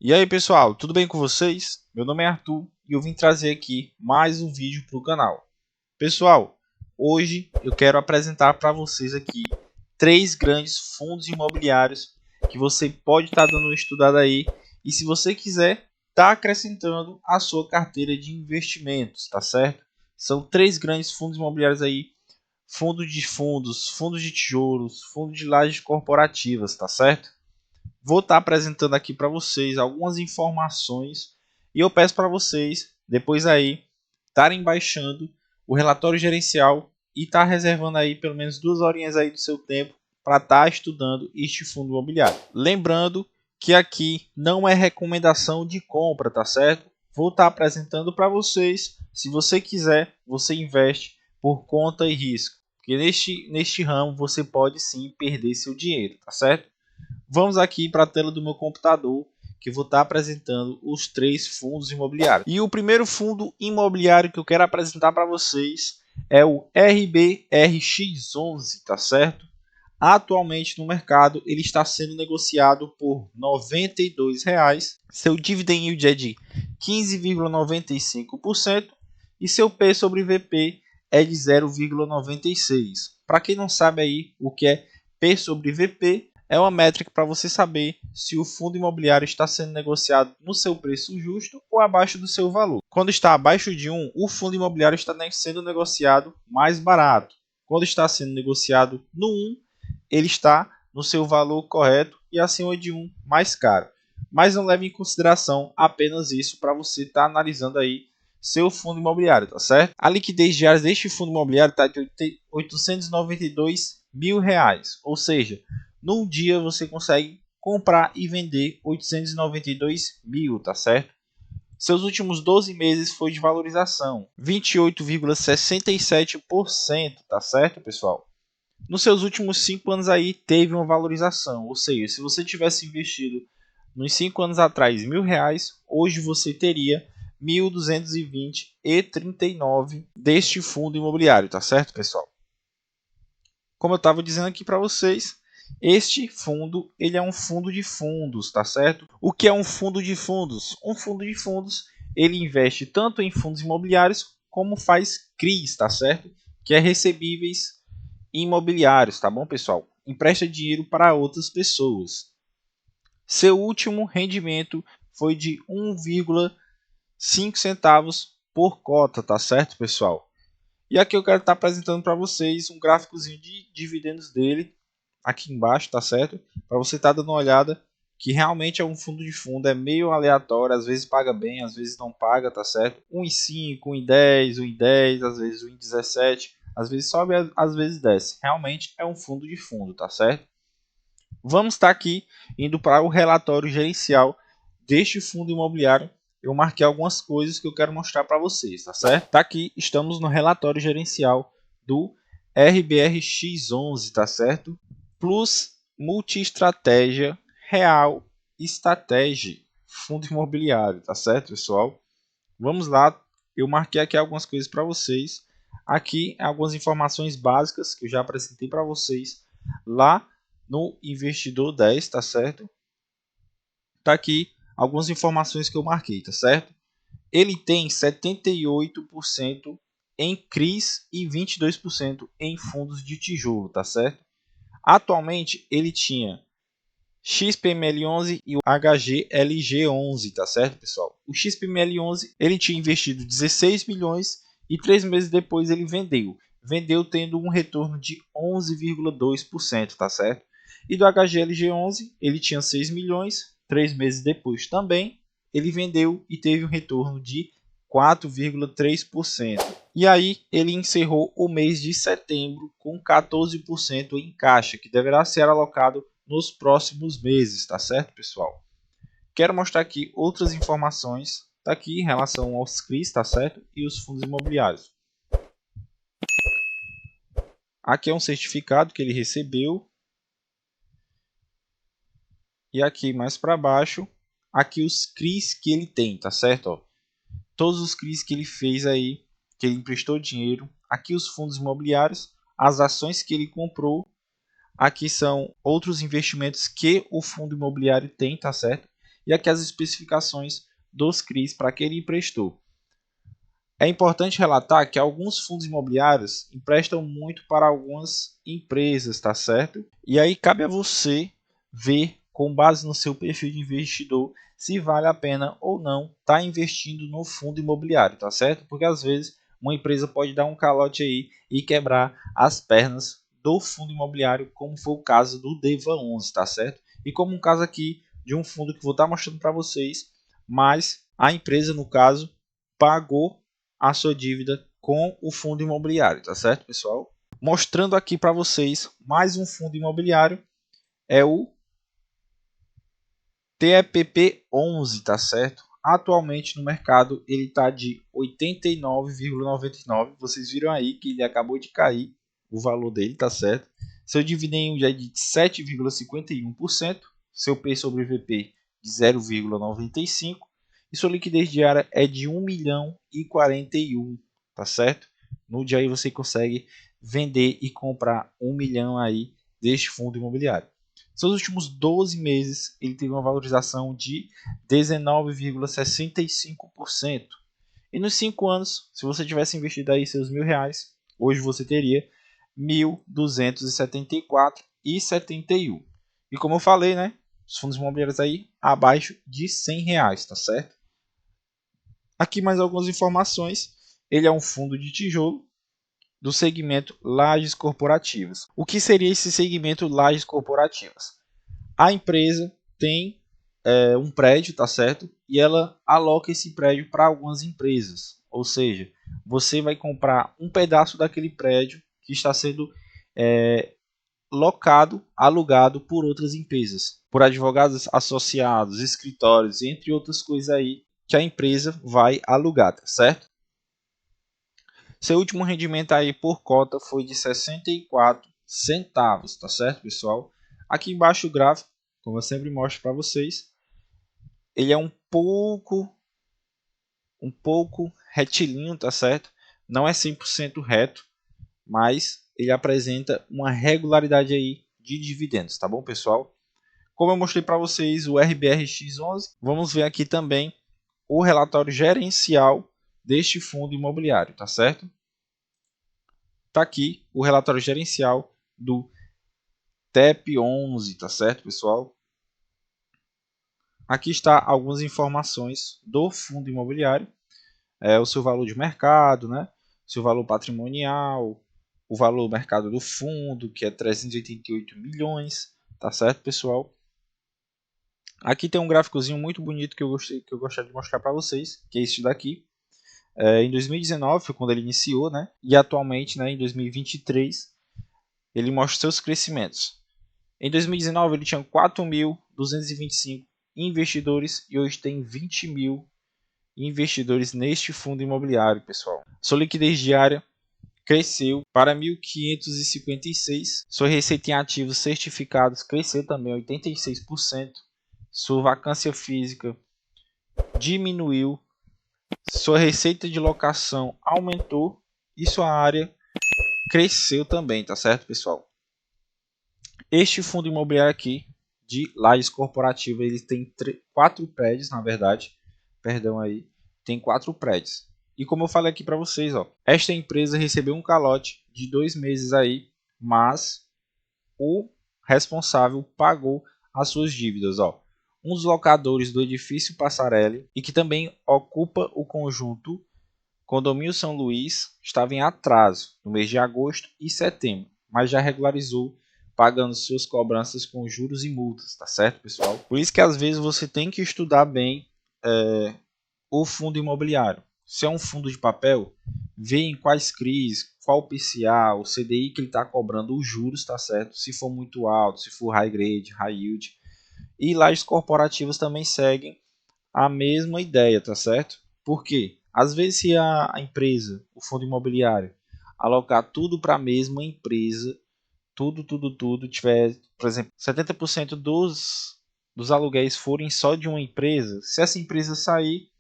E aí pessoal, tudo bem com vocês? Meu nome é Arthur e eu vim trazer aqui mais um vídeo para o canal. Pessoal, hoje eu quero apresentar para vocês aqui três grandes fundos imobiliários que você pode estar dando uma estudada aí e se você quiser estar acrescentando a sua carteira de investimentos, tá certo? São três grandes fundos imobiliários aí, fundos de tijolos, fundos de lajes corporativas, tá certo? Vou estar apresentando aqui para vocês algumas informações e eu peço para vocês depois aí estarem baixando o relatório gerencial e estar reservando aí pelo menos 2 horinhas aí do seu tempo para estar estudando este fundo imobiliário. Lembrando que aqui não é recomendação de compra, tá certo? Vou estar apresentando para vocês. Se você quiser, você investe por conta e risco, porque neste ramo você pode sim perder seu dinheiro, tá certo? Vamos aqui para a tela do meu computador, que eu vou estar apresentando os três fundos imobiliários. E o primeiro fundo imobiliário que eu quero apresentar para vocês é o RBRX11, tá certo? Atualmente no mercado ele está sendo negociado por R$ 92,00. Seu dividend yield é de 15,95% e seu P sobre VP é de 0,96. Para quem não sabe aí o que é P sobre VP, é uma métrica para você saber se o fundo imobiliário está sendo negociado no seu preço justo ou abaixo do seu valor. Quando está abaixo de 1, o fundo imobiliário está sendo negociado mais barato. Quando está sendo negociado no 1, ele está no seu valor correto e acima de 1 mais caro. Mas não leve em consideração apenas isso para você estar analisando aí seu fundo imobiliário, tá certo? A liquidez diária deste fundo imobiliário está de R$ 892 mil, ou seja, num dia você consegue comprar e vender 892 mil, tá certo? Seus últimos 12 meses foi de valorização, 28,67%, tá certo, pessoal? Nos seus últimos 5 anos aí teve uma valorização, ou seja, se você tivesse investido nos 5 anos atrás R$ 1.000, hoje você teria 1.220,39 deste fundo imobiliário, tá certo, pessoal? Como eu estava dizendo aqui para vocês, este fundo ele é um fundo de fundos, tá certo? O que é um fundo de fundos? Um fundo de fundos ele investe tanto em fundos imobiliários como faz CRIs, tá certo? Que é recebíveis imobiliários, tá bom, pessoal? Empresta dinheiro para outras pessoas. Seu último rendimento foi de 1,5 centavos por cota, tá certo, pessoal? E aqui eu quero estar apresentando para vocês um gráficozinho de dividendos dele, aqui embaixo, tá certo? Para você estar dando uma olhada, que realmente é um fundo de fundo, é meio aleatório, às vezes paga bem, às vezes não paga, tá certo? 1,5, 1,10, 1,10, às vezes 1,17, às vezes sobe, às vezes desce. Realmente é um fundo de fundo, tá certo? Vamos estar aqui indo para o relatório gerencial deste fundo imobiliário. Eu marquei algumas coisas que eu quero mostrar para vocês, tá certo? Tá aqui, estamos no relatório gerencial do RBRX11, tá certo? Plus Multi-Estratégia Real Estratégia Fundo Imobiliário, tá certo, pessoal? Vamos lá, eu marquei aqui algumas coisas para vocês. Aqui algumas informações básicas que eu já apresentei para vocês lá no Investidor 10, tá certo? Tá aqui algumas informações que eu marquei, tá certo? Ele tem 78% em CRIs e 22% em fundos de tijolo, tá certo? Atualmente ele tinha XPML11 e o HGLG11, tá certo, pessoal? O XPML11 ele tinha investido 16 milhões e 3 meses depois ele vendeu. Vendeu tendo um retorno de 11,2%, tá certo? E do HGLG11 ele tinha 6 milhões, 3 meses depois também ele vendeu e teve um retorno de 4,3%. E aí ele encerrou o mês de setembro com 14% em caixa, que deverá ser alocado nos próximos meses, tá certo, pessoal? Quero mostrar aqui outras informações, tá aqui em relação aos CRIs, tá certo? E os fundos imobiliários. Aqui é um certificado que ele recebeu. E aqui mais para baixo, aqui os CRIs que ele tem, tá certo? Ó, todos os CRIs que ele fez aí, que ele emprestou dinheiro. Aqui os fundos imobiliários, as ações que ele comprou. Aqui são outros investimentos que o fundo imobiliário tem, tá certo? e aqui as especificações dos CRIs para que ele emprestou. É importante relatar que alguns fundos imobiliários emprestam muito para algumas empresas, tá certo? E aí cabe a você ver, com base no seu perfil de investidor, se vale a pena ou não estar investindo no fundo imobiliário, tá certo? Porque às vezes uma empresa pode dar um calote aí e quebrar as pernas do fundo imobiliário, como foi o caso do DEVA 11, tá certo? E como um caso aqui de um fundo que vou estar mostrando para vocês, mas a empresa, no caso, pagou a sua dívida com o fundo imobiliário, tá certo, pessoal? Mostrando aqui para vocês mais um fundo imobiliário, é o TEPP11, tá certo? Atualmente no mercado ele está de 89,99. Vocês viram aí que ele acabou de cair o valor dele, tá certo? Seu dividendo é de 7,51%, seu P sobre VP de 0,95 e sua liquidez diária é de 1 milhão e 41, tá certo? No dia aí você consegue vender e comprar 1 milhão aí deste fundo imobiliário. Seus últimos 12 meses ele teve uma valorização de 19,65%. E nos 5 anos, se você tivesse investido aí seus R$ 1.000, hoje você teria R$ 1.274,71. E como eu falei, né? Os fundos imobiliários aí abaixo de R$ 100, tá certo? Aqui mais algumas informações. Ele é um fundo de tijolo do segmento lajes corporativas. O que seria esse segmento lajes corporativas? A empresa tem um prédio, tá certo? E ela aloca esse prédio para algumas empresas. Ou seja, você vai comprar um pedaço daquele prédio que está sendo locado, alugado por outras empresas, por advogados associados, escritórios, entre outras coisas aí que a empresa vai alugar, tá certo? Seu último rendimento aí por cota foi de 64 centavos, tá certo, pessoal? Aqui embaixo o gráfico, como eu sempre mostro para vocês, ele é um pouco retilíneo, tá certo? Não é 100% reto, mas ele apresenta uma regularidade aí de dividendos, tá bom, pessoal? Como eu mostrei para vocês o RBRX11, vamos ver aqui também o relatório gerencial deste fundo imobiliário, tá certo? Tá aqui o relatório gerencial do TEP11, tá certo, pessoal? Aqui está algumas informações do fundo imobiliário, o seu valor de mercado, né? Seu valor patrimonial, o valor mercado do fundo, que é 388 milhões, tá certo, pessoal? Aqui tem um gráficozinho muito bonito que eu gostaria de mostrar para vocês, que é este daqui. Em 2019 foi quando ele iniciou, né? E atualmente, né, em 2023, ele mostra seus crescimentos. Em 2019 ele tinha 4.225 investidores e hoje tem 20 mil investidores neste fundo imobiliário, pessoal. Sua liquidez diária cresceu para 1.556. Sua receita em ativos certificados cresceu também 86%. Sua vacância física diminuiu. Sua receita de locação aumentou e sua área cresceu também, tá certo, pessoal? Este fundo imobiliário aqui de lajes corporativa, ele tem 4 prédios, na verdade, perdão aí, tem 4 prédios. E como eu falei aqui para vocês, ó, esta empresa recebeu um calote de 2 meses aí, mas o responsável pagou as suas dívidas, ó. Um dos locadores do edifício Passarelli e que também ocupa o conjunto Condomínio São Luís estava em atraso no mês de agosto e setembro, mas já regularizou pagando suas cobranças com juros e multas, tá certo, pessoal? Por isso que às vezes você tem que estudar bem o fundo imobiliário. Se é um fundo de papel, vê em quais CRIs, qual o PCA, o CDI que ele está cobrando os juros, tá certo? Se for muito alto, se for high grade, high yield. E lajes corporativas também seguem a mesma ideia, tá certo? Por quê? Às vezes se a empresa, o fundo imobiliário, alocar tudo para a mesma empresa, tudo, tiver, por exemplo, 70% dos aluguéis forem só de uma empresa, se essa empresa sair,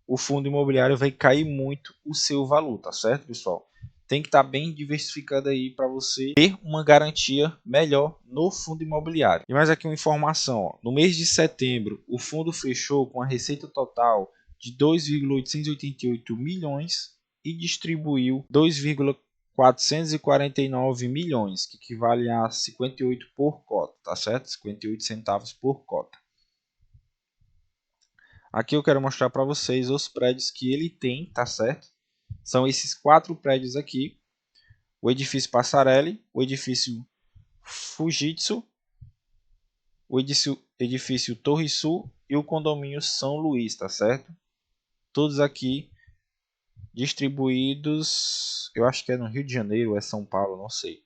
o fundo imobiliário vai cair muito o seu valor, tá certo, pessoal? tem que estar bem diversificado aí para você ter uma garantia melhor no fundo imobiliário. E mais aqui uma informação, ó. No mês de setembro, o fundo fechou com a receita total de 2,888 milhões e distribuiu 2,449 milhões, que equivale a 58 por cota, tá certo? 58 centavos por cota. Aqui eu quero mostrar para vocês os prédios que ele tem, tá certo? São esses 4 prédios aqui: o edifício Passarelli, o edifício Fujitsu, o edifício Torre Sul e o condomínio São Luís, tá certo? Todos aqui distribuídos, eu acho que é no Rio de Janeiro ou é São Paulo, não sei,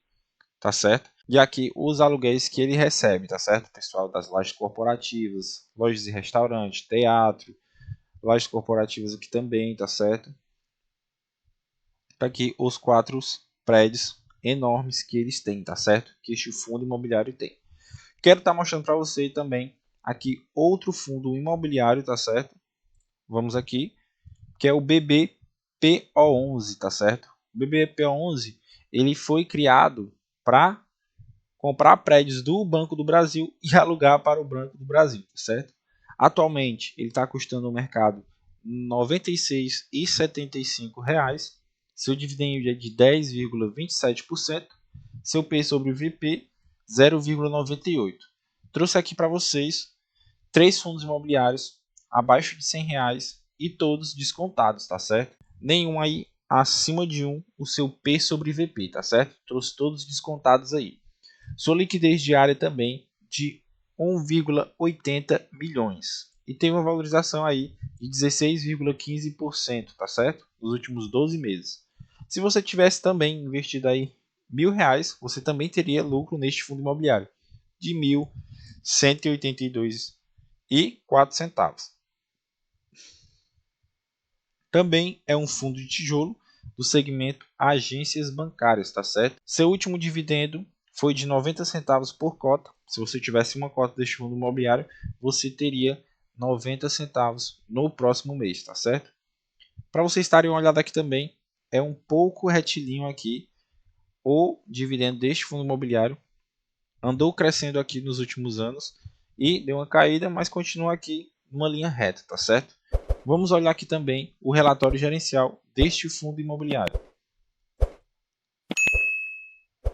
tá certo? E aqui os aluguéis que ele recebe, tá certo, pessoal? Das lojas corporativas, lojas de restaurante, teatro, lojas corporativas aqui também, tá certo? Tá aqui os 4 prédios enormes que eles têm, tá certo? Que este fundo imobiliário tem. Quero estar mostrando para você também aqui outro fundo imobiliário, tá certo? Vamos aqui, que é o BBPO11, tá certo? O BBPO11, ele foi criado para comprar prédios do Banco do Brasil e alugar para o Banco do Brasil, tá certo? Atualmente, ele está custando no mercado R$ 96,75. Seu dividendo é de 10,27%. Seu P sobre o VP, 0,98. Trouxe aqui para vocês 3 fundos imobiliários abaixo de R$ 100 e todos descontados, tá certo? Nenhum aí acima de 1, o seu P sobre VP, tá certo? Trouxe todos descontados aí. Sua liquidez diária também de 1,80 milhões. E tem uma valorização aí de 16,15%, tá certo? Nos últimos 12 meses. Se você tivesse também investido aí R$ 1.000, você também teria lucro neste fundo imobiliário de R$ 1.182,04. Também é um fundo de tijolo do segmento agências bancárias, tá certo? Seu último dividendo foi de 90 centavos por cota. Se você tivesse uma cota deste fundo imobiliário, você teria 90 centavos no próximo mês, tá certo? Para vocês estarem uma olhada aqui também, é um pouco retilíneo aqui o dividendo deste fundo imobiliário. Andou crescendo aqui nos últimos anos e deu uma caída, mas continua aqui numa linha reta, tá certo? Vamos olhar aqui também o relatório gerencial deste fundo imobiliário.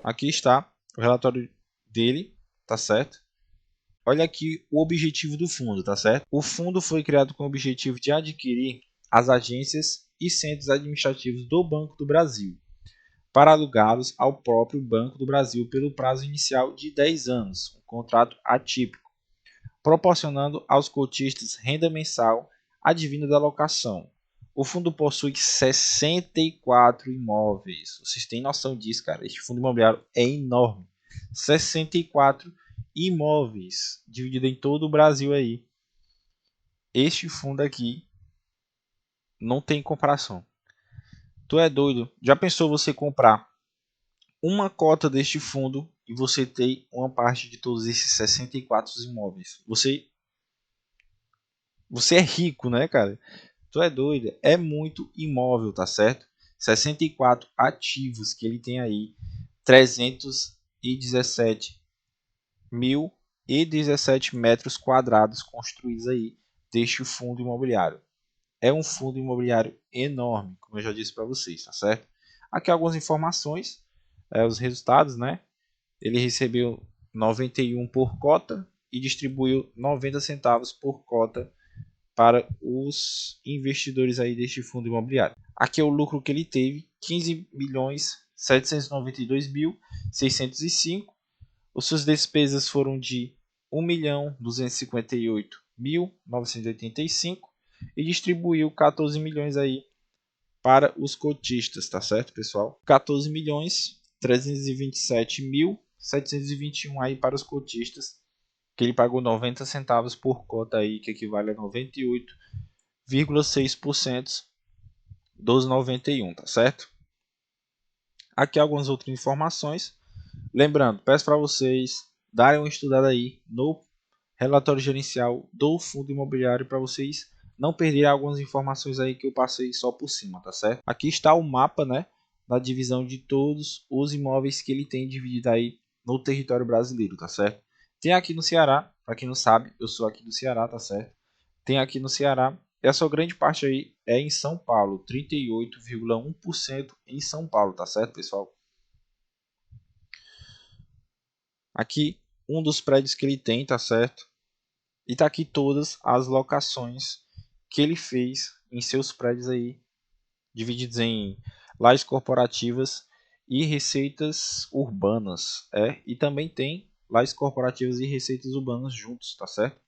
Aqui está o relatório dele, tá certo? Olha aqui o objetivo do fundo, tá certo? O fundo foi criado com o objetivo de adquirir as agências e centros administrativos do Banco do Brasil, para alugá-los ao próprio Banco do Brasil pelo prazo inicial de 10 anos, um contrato atípico, proporcionando aos cotistas renda mensal advinda da locação. O fundo possui 64 imóveis. Vocês têm noção disso, cara? Este fundo imobiliário é enorme. 64 imóveis, dividido em todo o Brasil aí. Este fundo aqui não tem comparação. Tu é doido? Já pensou você comprar uma cota deste fundo e você ter uma parte de todos esses 64 imóveis? Você é rico, né, cara? Tu é doido? É muito imóvel, tá certo? 64 ativos que ele tem aí, 317.017 metros quadrados construídos aí deste fundo imobiliário. É um fundo imobiliário enorme, como eu já disse para vocês, tá certo? Aqui algumas informações, os resultados, né? Ele recebeu 91 por cota e distribuiu 90 centavos por cota para os investidores aí deste fundo imobiliário. Aqui é o lucro que ele teve, 15.792.605. As suas despesas foram de 1.258.985 e distribuiu 14 milhões aí para os cotistas, tá certo, pessoal? 14.327.721 aí para os cotistas, que ele pagou 90 centavos por cota aí, que equivale a 98,6% dos 91, tá certo? Aqui algumas outras informações. Lembrando, peço para vocês darem uma estudada aí no relatório gerencial do fundo imobiliário para vocês não perderem algumas informações aí que eu passei só por cima, tá certo? Aqui está o mapa, né, da divisão de todos os imóveis que ele tem dividido aí no território brasileiro, tá certo? Tem aqui no Ceará, para quem não sabe, eu sou aqui do Ceará, tá certo? Tem aqui no Ceará, e a sua grande parte aí é em São Paulo, 38,1% em São Paulo, tá certo, pessoal? Aqui um dos prédios que ele tem, tá certo? E tá aqui todas as locações que ele fez em seus prédios aí, divididos em lajes corporativas e receitas urbanas, e também tem lajes corporativas e receitas urbanas juntos, tá certo?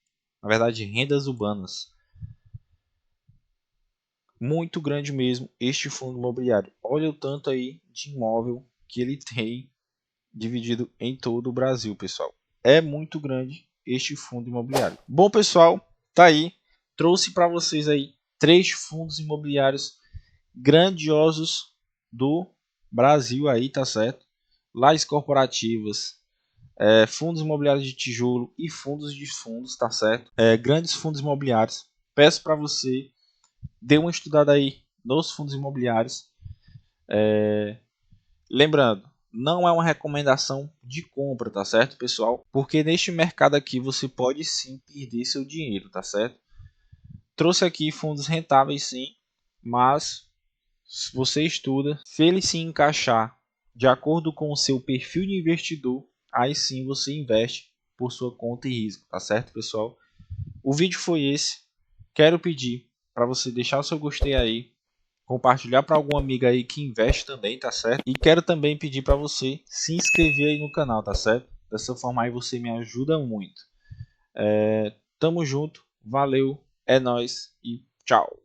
Na verdade, rendas urbanas. Muito grande mesmo este fundo imobiliário. Olha o tanto aí de imóvel que ele tem dividido em todo o Brasil, pessoal. É muito grande este fundo imobiliário. Bom, pessoal, tá aí. Trouxe para vocês aí 3 fundos imobiliários grandiosos do Brasil aí, tá certo? Lajes corporativas, fundos imobiliários de tijolo e fundos de fundos, tá certo? Grandes fundos imobiliários. Peço para você dê uma estudada aí nos fundos imobiliários. Lembrando, não é uma recomendação de compra, tá certo, pessoal? Porque neste mercado aqui você pode sim perder seu dinheiro, tá certo? Trouxe aqui fundos rentáveis sim, mas se você estuda, se ele se encaixar de acordo com o seu perfil de investidor, aí sim você investe por sua conta e risco, tá certo, pessoal? O vídeo foi esse. Quero pedir para você deixar o seu gostei aí, compartilhar para alguma amiga aí que investe também, tá certo? E quero também pedir para você se inscrever aí no canal, tá certo? Dessa forma aí você me ajuda muito. Tamo junto, valeu, é nóis e tchau!